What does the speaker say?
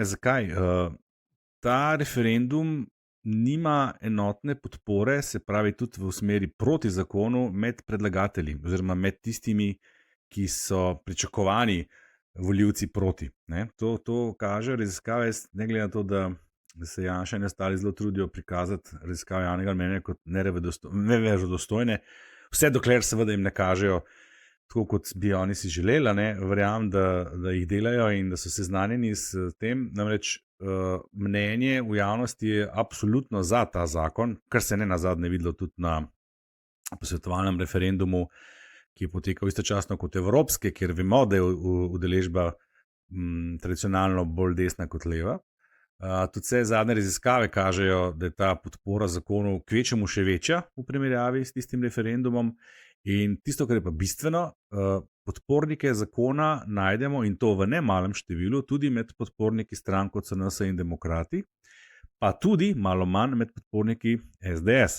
Zakaj? Ta referendum nima enotne podpore, se pravi tudi v smeri proti zakonu med predlagatelji oziroma med tistimi, ki so pričakovani volivci proti. Ne? To kaže raziskave, ne glede na to, da se Janša in ostali zelo trudijo prikazati raziskave javnega mnenja kot neverodostojne, vse dokler seveda jim ne kažejo tako, kot bi oni si želeli, ne? Verjamem, da jih delajo in da so seznanjeni s tem. Namreč mnenje v javnosti je absolutno za ta zakon, kar se ne nazadnje videlo tudi na posvetovalnem referendumu, ki je potekal istočasno kot evropske, kjer vemo, da je udeležba tradicionalno bolj desna kot leva. Tudi vse zadnje raziskave kažejo, da je ta podpora zakonu kvečjemu še večja v primerjavi s tistim referendumom. In tisto, kar je pa bistveno, podpornike zakona najdemo, in to v nemalem številu, tudi med podporniki strank kot so NSi in Demokrati, pa tudi malo manj med podporniki SDS.